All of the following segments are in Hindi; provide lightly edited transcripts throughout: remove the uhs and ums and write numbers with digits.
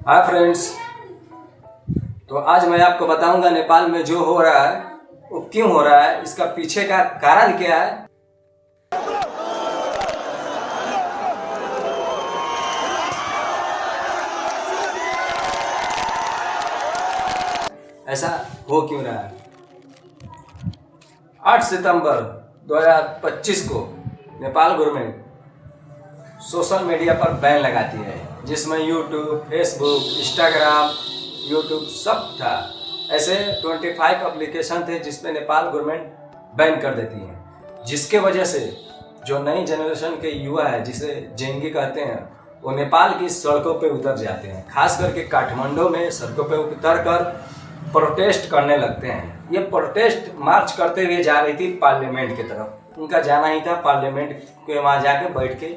Hi friends. तो आज मैं आपको बताऊंगा नेपाल में जो हो रहा है वो क्यों हो रहा है, इसका पीछे का कारण क्या है। ऐसा हो क्यों रहा है। 8 सितंबर 2025 को नेपाल गवर्नमेंट सोशल मीडिया पर बैन लगाती है, जिसमें यूट्यूब, फेसबुक, इंस्टाग्राम, यूट्यूब सब था। ऐसे 25 एप्लीकेशन थे जिसमें नेपाल गवर्नमेंट बैन कर देती है, जिसके वजह से जो नई जनरेशन के युवा है, जिसे जेंगी कहते हैं, वो नेपाल की सड़कों पे उतर जाते हैं। खास करके काठमांडू में सड़कों पे उतर कर प्रोटेस्ट करने लगते हैं। ये प्रोटेस्ट मार्च करते हुए जा रही थी पार्लियामेंट की तरफ। उनका जाना ही था पार्लियामेंट के वहाँ जाके बैठ के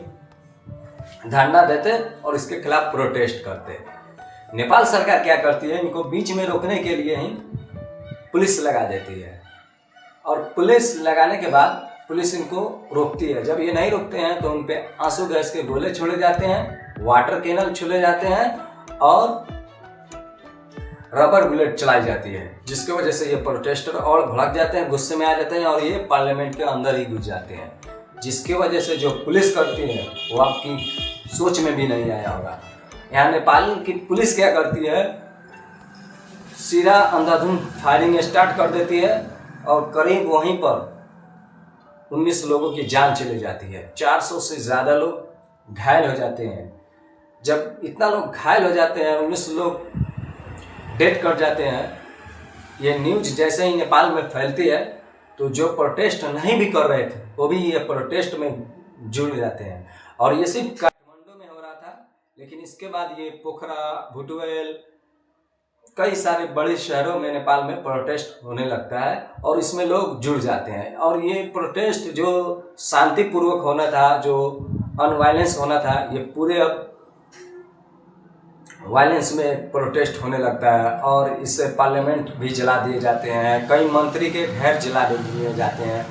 धरना देते और इसके खिलाफ प्रोटेस्ट करते। नेपाल सरकार क्या करती है, इनको बीच में रोकने के लिए ही पुलिस लगा देती है, और पुलिस लगाने के बाद पुलिस इनको रोकती है। जब ये नहीं रोकते हैं तो उन पे आंसू गैस के गोले छोड़े जाते हैं, वाटर कैनल छोड़े जाते हैं और रबर बुलेट चलाई जाती है, जिसकी वजह से ये प्रोटेस्टर और भड़क जाते हैं, गुस्से में आ जाते हैं और ये पार्लियामेंट के अंदर ही घुस जाते हैं। जिसकी वजह से जो पुलिस करती है वो आपकी सोच में भी नहीं आया होगा। यहाँ नेपाल की पुलिस क्या करती है, सीधा अंधाधुंध फायरिंग स्टार्ट कर देती है और करीब वहीं पर 19 लोगों की जान चली जाती है। 400 से ज़्यादा लोग घायल हो जाते हैं। जब इतना लोग घायल हो जाते हैं, 19 लोग डेथ कर जाते हैं, ये न्यूज़ जैसे ही नेपाल में फैलती है तो जो प्रोटेस्ट नहीं भी कर रहे थे वो भी ये प्रोटेस्ट में जुड़ जाते हैं। और ये सिर्फ काठमांडू में हो रहा था, लेकिन इसके बाद ये पोखरा, भुटवेल, कई सारे बड़े शहरों में नेपाल में प्रोटेस्ट होने लगता है और इसमें लोग जुड़ जाते हैं। और ये प्रोटेस्ट जो शांतिपूर्वक होना था, जो अनवायलेंस होना था, ये पूरे अब वायलेंस में प्रोटेस्ट होने लगता है और इससे पार्लियामेंट भी जला दिए जाते हैं। कई मंत्री के घर जला दिए जाते हैं।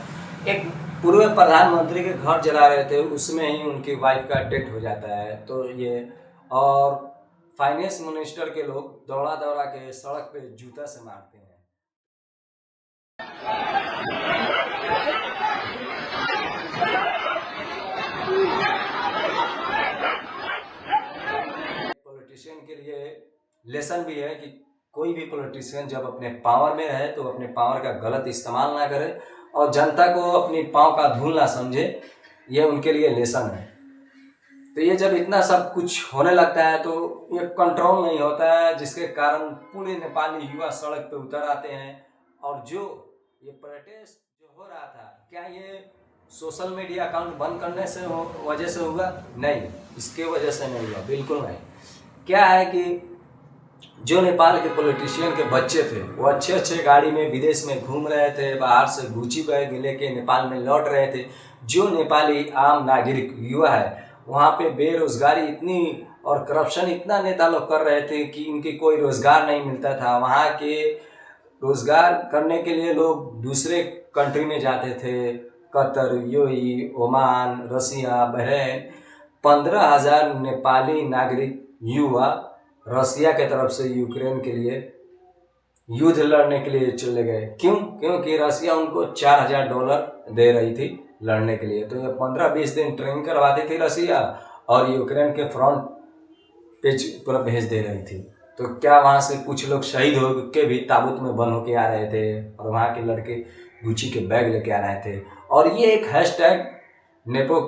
एक पूर्व प्रधानमंत्री के घर जला रहे थे, उसमें ही उनकी वाइफ का डेथ हो जाता है। तो ये और फाइनेंस मिनिस्टर के लोग दौड़ा दौड़ा के सड़क पे जूता से मारते हैं। पॉलिटिशियन के लिए लेसन भी है कि कोई भी पॉलिटिशियन जब अपने पावर में रहे तो अपने पावर का गलत इस्तेमाल ना करे और जनता को अपनी पाँव का धूल ना समझे। ये उनके लिए लेसन है। तो ये जब इतना सब कुछ होने लगता है तो ये कंट्रोल नहीं होता है, जिसके कारण पूरे नेपाली युवा सड़क पे उतर आते हैं। और जो ये प्रोटेस्ट जो हो रहा था, क्या ये सोशल मीडिया अकाउंट बंद करने से वजह से होगा? नहीं, इसके वजह से नहीं हुआ, बिल्कुल नहीं। क्या है कि जो नेपाल के पॉलिटिशियन के बच्चे थे वो अच्छे अच्छे गाड़ी में विदेश में घूम रहे थे, बाहर से गुची बैग लेके नेपाल में लौट रहे थे। जो नेपाली आम नागरिक युवा है, वहाँ पे बेरोजगारी इतनी और करप्शन इतना नेता लोग कर रहे थे कि इनकी कोई रोजगार नहीं मिलता था। वहाँ के रोजगार करने के लिए लोग दूसरे कंट्री में जाते थे, कतर, यूएई, ओमान, रसिया, बहरीन। 15,000 नेपाली नागरिक युवा रसिया के तरफ से यूक्रेन के लिए युद्ध लड़ने के लिए चले गए। क्यों? क्योंकि रसिया उनको $4,000 दे रही थी लड़ने के लिए। तो ये 15-20 दिन ट्रेनिंग करवाती थी रसिया और यूक्रेन के फ्रंट पेज पर भेज दे रही थी। तो क्या वहाँ से कुछ लोग शहीद हो के भी ताबूत में बंद होके आ रहे थे और वहाँ के लड़के गुची के बैग लेके आ रहे थे। और ये एक हैशटैग नेपो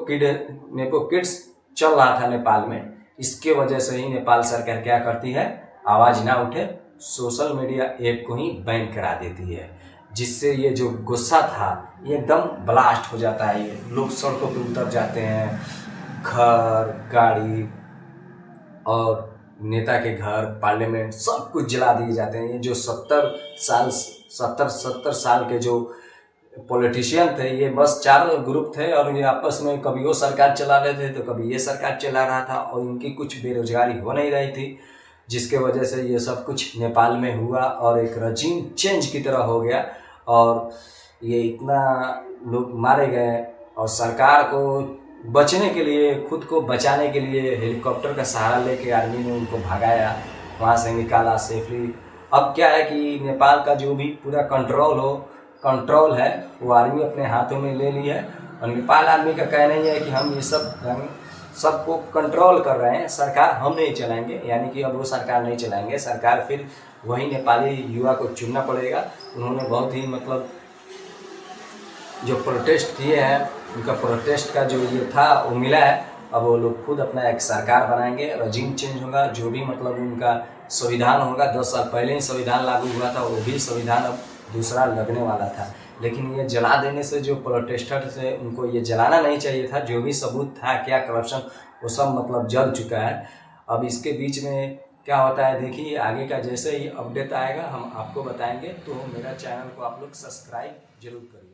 किड्स चल रहा था नेपाल में। इसके वजह से ही नेपाल सरकार क्या करती है, आवाज़ ना उठे, सोशल मीडिया ऐप को ही बैन करा देती है, जिससे ये जो गुस्सा था ये एकदम ब्लास्ट हो जाता है। ये लोग सड़कों पर उतर जाते हैं, घर, गाड़ी और नेता के घर, पार्लियामेंट सब कुछ जला दिए जाते हैं। ये जो 70 साल के जो पॉलिटिशियन थे, ये बस 4 ग्रुप थे और ये आपस में कभी वो सरकार चला रहे थे तो कभी ये सरकार चला रहा था और इनकी कुछ बेरोजगारी हो नहीं रही थी, जिसके वजह से ये सब कुछ नेपाल में हुआ और एक रजीम चेंज की तरह हो गया। और ये इतना लोग मारे गए और सरकार को बचने के लिए, खुद को बचाने के लिए हेलीकॉप्टर का सहारा लेके आर्मी ने उनको भगाया वहाँ से निकाला सेफली। अब क्या है कि नेपाल का जो भी पूरा कंट्रोल है वो आर्मी अपने हाथों में ले ली है। और नेपाल आर्मी का कहना ही है कि हम ये सबको कंट्रोल कर रहे हैं, सरकार हम नहीं चलाएंगे। यानी कि अब वो सरकार नहीं चलाएंगे, सरकार फिर वही नेपाली युवा को चुनना पड़ेगा। उन्होंने बहुत ही मतलब जो प्रोटेस्ट किए हैं, उनका प्रोटेस्ट का जो ये था वो मिला है। अब वो लोग खुद अपना एक सरकार बनाएंगे, रजीम चेंज होगा, जो भी मतलब उनका संविधान होगा। 10 साल पहले ही संविधान लागू हुआ था, वो भी संविधान अब दूसरा लगने वाला था। लेकिन ये जला देने से जो प्रोटेस्टर से, उनको ये जलाना नहीं चाहिए था। जो भी सबूत था, क्या करप्शन, वो सब मतलब जल चुका है। अब इसके बीच में क्या होता है देखिए, आगे का जैसे ही अपडेट आएगा हम आपको बताएंगे। तो मेरा चैनल को आप लोग सब्सक्राइब जरूर करिए।